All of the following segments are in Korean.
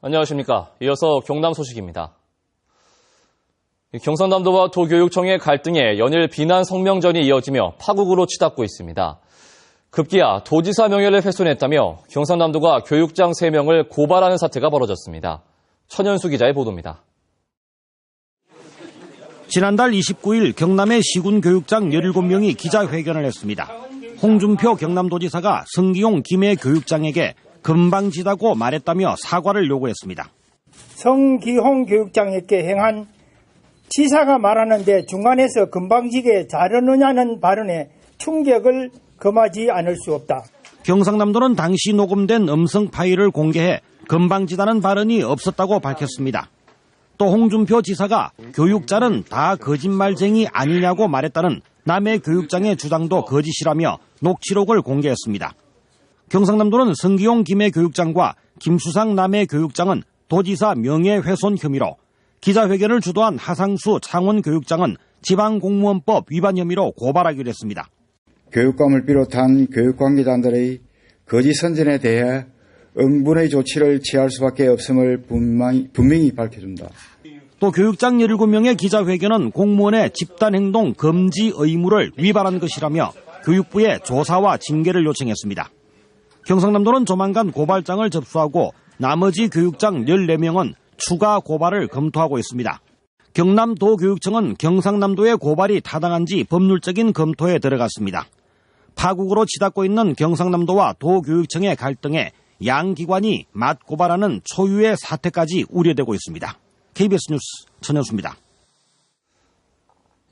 안녕하십니까. 이어서 경남 소식입니다. 경상남도와 도교육청의 갈등에 연일 비난 성명전이 이어지며 파국으로 치닫고 있습니다. 급기야 도지사 명예를 훼손했다며 경상남도가 교육장 3명을 고발하는 사태가 벌어졌습니다. 천연수 기자의 보도입니다. 지난달 29일 경남의 시군 교육장 17명이 기자회견을 했습니다. 홍준표 경남도지사가 성기용 김해 교육장에게 건방지다고 말했다며 사과를 요구했습니다. 성기홍 교육장에게 행한 지사가 말하는데 중간에서 건방지게 자르느냐는 발언에 충격을 금하지 않을 수 없다. 경상남도는 당시 녹음된 음성 파일을 공개해 건방지다는 발언이 없었다고 밝혔습니다. 또 홍준표 지사가 교육자는 다 거짓말쟁이 아니냐고 말했다는 남해 교육장의 주장도 거짓이라며 녹취록을 공개했습니다. 경상남도는 성기용 김해 교육장과 김수상 남해 교육장은 도지사 명예훼손 혐의로, 기자회견을 주도한 하상수 창원 교육장은 지방공무원법 위반 혐의로 고발하기로 했습니다. 교육감을 비롯한 교육관계자들의 거짓 선전에 대해 응분의 조치를 취할 수밖에 없음을 분명히 밝혀준다. 또 교육장 17명의 기자회견은 공무원의 집단행동 금지 의무를 위반한 것이라며 교육부에 조사와 징계를 요청했습니다. 경상남도는 조만간 고발장을 접수하고 나머지 교육장 14명은 추가 고발을 검토하고 있습니다. 경남도교육청은 경상남도의 고발이 타당한지 법률적인 검토에 들어갔습니다. 파국으로 치닫고 있는 경상남도와 도교육청의 갈등에 양 기관이 맞고발하는 초유의 사태까지 우려되고 있습니다. KBS 뉴스 천현수입니다.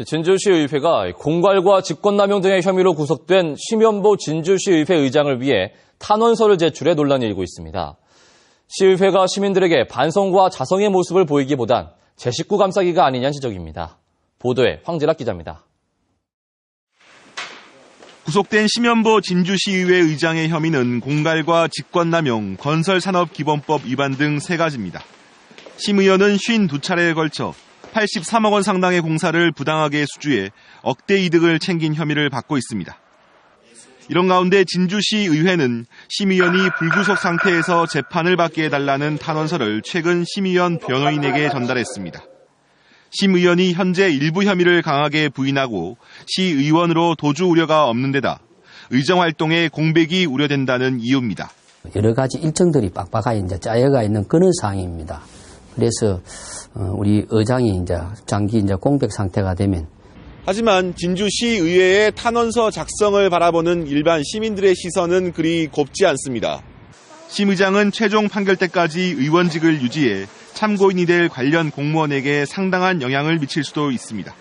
진주시의회가 공갈과 직권남용 등의 혐의로 구속된 심연보 진주시의회 의장을 위해 탄원서를 제출해 논란이 일고 있습니다. 시의회가 시민들에게 반성과 자성의 모습을 보이기보단 제 식구 감싸기가 아니냐는 지적입니다. 보도에 황지락 기자입니다. 구속된 심연보 진주시의회 의장의 혐의는 공갈과 직권남용, 건설산업기본법 위반 등 3가지입니다. 심 의원은 52차례에 걸쳐 83억 원 상당의 공사를 부당하게 수주해 억대 이득을 챙긴 혐의를 받고 있습니다. 이런 가운데 진주시의회는 심 의원이 불구속 상태에서 재판을 받게 해달라는 탄원서를 최근 심 의원 변호인에게 전달했습니다. 심 의원이 현재 일부 혐의를 강하게 부인하고 시의원으로 도주 우려가 없는 데다 의정 활동에 공백이 우려된다는 이유입니다. 여러 가지 일정들이 빡빡하게 짜여가 있는 그런 상황입니다. 그래서 우리 의장이 장기 공백 상태가 되면, 하지만 진주시의회의 탄원서 작성을 바라보는 일반 시민들의 시선은 그리 곱지 않습니다. 심 의장은 최종 판결 때까지 의원직을 유지해 참고인이 될 관련 공무원에게 상당한 영향을 미칠 수도 있습니다.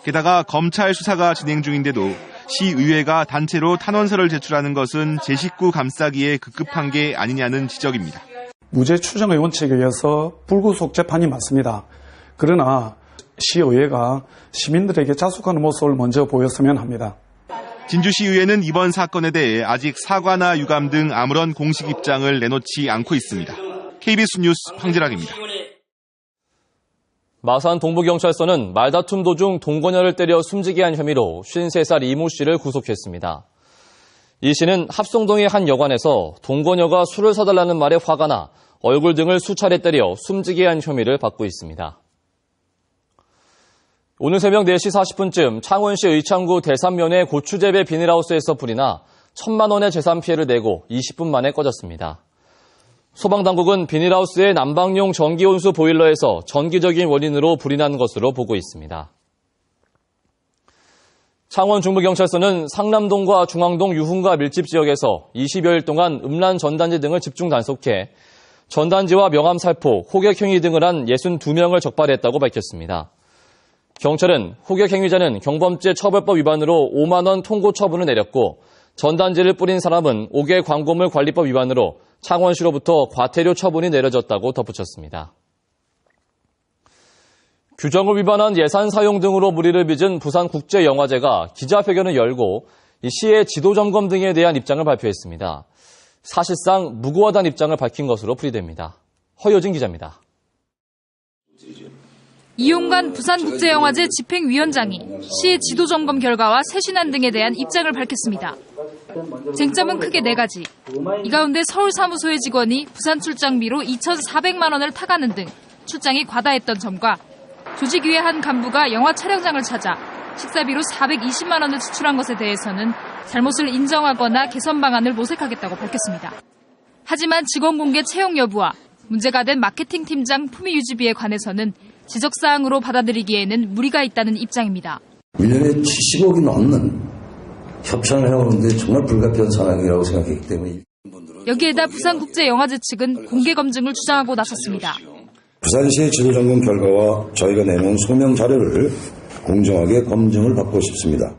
게다가 검찰 수사가 진행 중인데도 시의회가 단체로 탄원서를 제출하는 것은 제 식구 감싸기에 급급한 게 아니냐는 지적입니다. 무죄 추정의 원칙에 의해서 불구속 재판이 맞습니다. 그러나 시의회가 시민들에게 자숙하는 모습을 먼저 보였으면 합니다. 진주시의회는 이번 사건에 대해 아직 사과나 유감 등 아무런 공식 입장을 내놓지 않고 있습니다. KBS 뉴스 황지락입니다. 마산 동부경찰서는 말다툼 도중 동거녀를 때려 숨지게 한 혐의로 53살 이모 씨를 구속했습니다. 이 씨는 합성동의 한 여관에서 동거녀가 술을 사달라는 말에 화가 나 얼굴 등을 수차례 때려 숨지게 한 혐의를 받고 있습니다. 오늘 새벽 4시 40분쯤 창원시 의창구 대산면의 고추재배 비닐하우스에서 불이 나 1,000만 원의 재산 피해를 내고 20분 만에 꺼졌습니다. 소방당국은 비닐하우스의 난방용 전기온수 보일러에서 전기적인 원인으로 불이 난 것으로 보고 있습니다. 창원 중부경찰서는 상남동과 중앙동 유흥가 밀집 지역에서 20여일 동안 음란 전단지 등을 집중 단속해 전단지와 명함 살포, 호객 행위 등을 한 62명을 적발했다고 밝혔습니다. 경찰은 호객 행위자는 경범죄 처벌법 위반으로 5만 원 통고 처분을 내렸고 전단지를 뿌린 사람은 5개 광고물 관리법 위반으로 창원시로부터 과태료 처분이 내려졌다고 덧붙였습니다. 규정을 위반한 예산 사용 등으로 물의를 빚은 부산국제영화제가 기자회견을 열고 이 시의 지도점검 등에 대한 입장을 발표했습니다. 사실상 무고하다는 입장을 밝힌 것으로 풀이됩니다. 허효진 기자입니다. 이용관 부산국제영화제 집행위원장이 시의 지도점검 결과와 세신안 등에 대한 입장을 밝혔습니다. 쟁점은 크게 4가지. 이 가운데 서울 사무소의 직원이 부산 출장비로 2,400만 원을 타가는 등 출장이 과다했던 점과 조직위의 한 간부가 영화 촬영장을 찾아 식사비로 420만 원을 지출한 것에 대해서는 잘못을 인정하거나 개선 방안을 모색하겠다고 밝혔습니다. 하지만 직원 공개 채용 여부와 문제가 된 마케팅 팀장 품위 유지비에 관해서는 지적사항으로 받아들이기에는 무리가 있다는 입장입니다. 1년에 70억이 넘는 협찬을 해오는데 정말 불가피한 상황이라고 생각했기 때문에 여기에다 부산국제영화제 측은 공개 검증을 주장하고 나섰습니다. 부산시의 지도점검 결과와 저희가 내놓은 소명 자료를 공정하게 검증을 받고 싶습니다.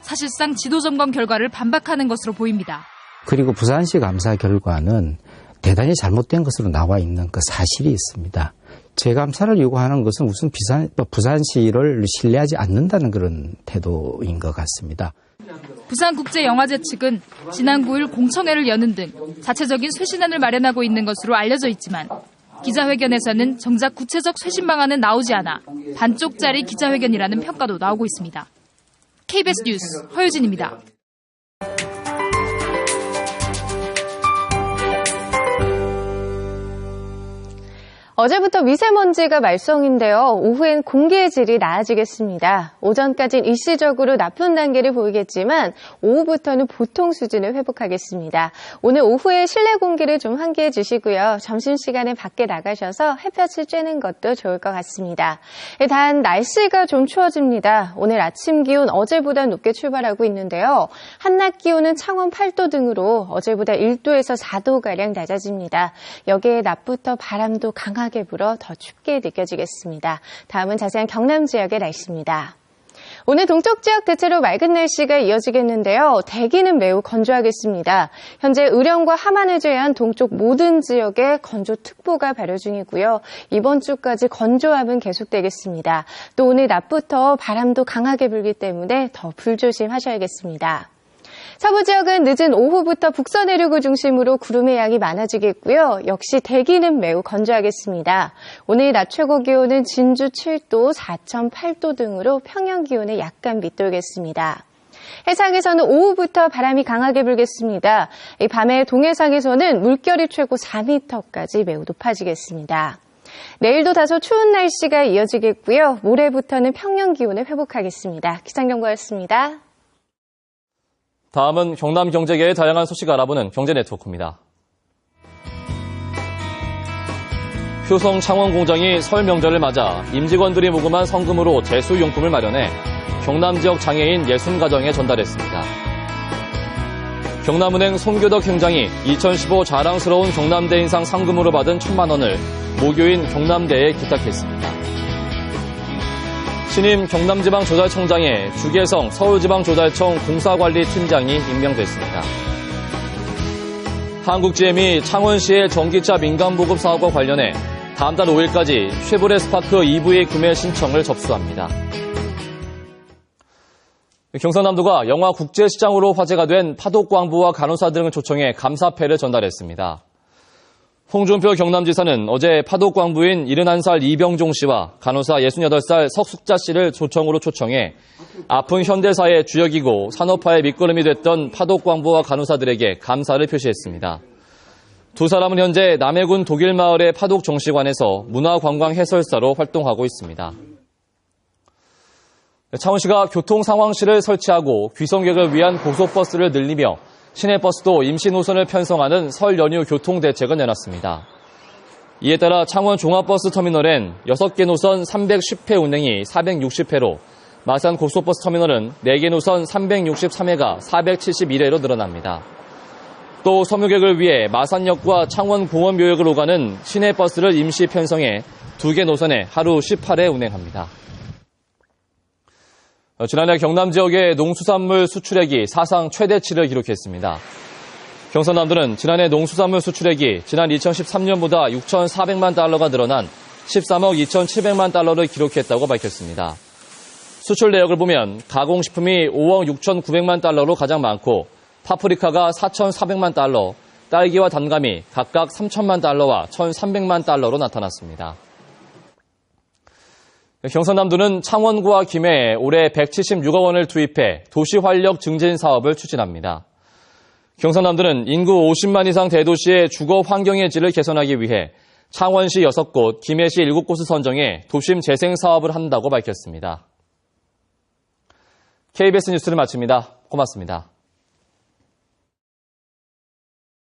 사실상 지도점검 결과를 반박하는 것으로 보입니다. 그리고 부산시 감사 결과는 대단히 잘못된 것으로 나와 있는 그 사실이 있습니다. 재감사를 요구하는 것은 무슨 부산시를 신뢰하지 않는다는 그런 태도인 것 같습니다. 부산국제영화제 측은 지난 9일 공청회를 여는 등 자체적인 쇄신안을 마련하고 있는 것으로 알려져 있지만 기자회견에서는 정작 구체적 쇄신 방안은 나오지 않아 반쪽짜리 기자회견이라는 평가도 나오고 있습니다. KBS 뉴스 허유진입니다. 어제부터 미세먼지가 말썽인데요. 오후엔 공기의 질이 나아지겠습니다. 오전까지는 일시적으로 나쁜 단계를 보이겠지만 오후부터는 보통 수준을 회복하겠습니다. 오늘 오후에 실내 공기를 좀 환기해 주시고요. 점심시간에 밖에 나가셔서 햇볕을 쬐는 것도 좋을 것 같습니다. 단 날씨가 좀 추워집니다. 오늘 아침 기온 어제보다 높게 출발하고 있는데요. 한낮 기온은 창원 8도 등으로 어제보다 1도에서 4도가량 낮아집니다. 여기에 낮부터 바람도 강하게 불어 더 춥게 느껴지겠습니다. 다음은 자세한 경남 지역의 날씨입니다. 오늘 동쪽 지역 대체로 맑은 날씨가 이어지겠는데요. 대기는 매우 건조하겠습니다. 현재 의령과 함안을 제외한 동쪽 모든 지역에 건조특보가 발효 중이고요. 이번 주까지 건조함은 계속되겠습니다. 또 오늘 낮부터 바람도 강하게 불기 때문에 더 불조심하셔야겠습니다. 서부 지역은 늦은 오후부터 북서 내륙을 중심으로 구름의 양이 많아지겠고요. 역시 대기는 매우 건조하겠습니다. 오늘 낮 최고 기온은 진주 7도, 사천 8도 등으로 평년 기온에 약간 밑돌겠습니다. 해상에서는 오후부터 바람이 강하게 불겠습니다. 밤에 동해상에서는 물결이 최고 4m까지 매우 높아지겠습니다. 내일도 다소 추운 날씨가 이어지겠고요. 모레부터는 평년 기온을 회복하겠습니다. 기상경보였습니다. 다음은 경남 경제계의 다양한 소식 알아보는 경제네트워크입니다. 효성 창원공장이 설 명절을 맞아 임직원들이 모금한 성금으로 제수용품을 마련해 경남 지역 장애인 60가정에 전달했습니다. 경남은행 송교덕 행장이 2015 자랑스러운 경남대인상 상금으로 받은 1,000만 원을 모교인 경남대에 기탁했습니다. 신임 경남지방조달청장에 주계성 서울지방조달청 공사관리팀장이 임명됐습니다. 한국GM이 창원시의 전기차 민간보급 사업과 관련해 다음 달 5일까지 쉐보레 스파크 EV 구매 신청을 접수합니다. 경상남도가 영화 국제시장으로 화제가 된 파독광부와 간호사 등을 초청해 감사패를 전달했습니다. 홍준표 경남지사는 어제 파독광부인 71살 이병종 씨와 간호사 68살 석숙자 씨를 초청으로 초청해 아픈 현대사의 주역이고 산업화의 밑거름이 됐던 파독광부와 간호사들에게 감사를 표시했습니다. 두 사람은 현재 남해군 독일마을의 파독정시관에서 문화관광해설사로 활동하고 있습니다. 창원시가 교통상황실을 설치하고 귀성객을 위한 고속버스를 늘리며 시내버스도 임시 노선을 편성하는 설 연휴 교통대책을 내놨습니다. 이에 따라 창원 종합버스 터미널엔 6개 노선 310회 운행이 460회로 마산 고속버스 터미널은 4개 노선 363회가 471회로 늘어납니다. 또 섬유객을 위해 마산역과 창원 공원묘역을 오가는 시내버스를 임시 편성해 2개 노선에 하루 18회 운행합니다. 지난해 경남 지역의 농수산물 수출액이 사상 최대치를 기록했습니다. 경상남도는 지난해 농수산물 수출액이 지난 2013년보다 6,400만 달러가 늘어난 13억 2,700만 달러를 기록했다고 밝혔습니다. 수출 내역을 보면 가공식품이 5억 6,900만 달러로 가장 많고 파프리카가 4,400만 달러, 딸기와 단감이 각각 3,000만 달러와 1,300만 달러로 나타났습니다. 경상남도는 창원구와 김해에 올해 176억 원을 투입해 도시활력 증진 사업을 추진합니다. 경상남도는 인구 50만 이상 대도시의 주거 환경의 질을 개선하기 위해 창원시 6곳, 김해시 7곳을 선정해 도심 재생 사업을 한다고 밝혔습니다. KBS 뉴스를 마칩니다. 고맙습니다.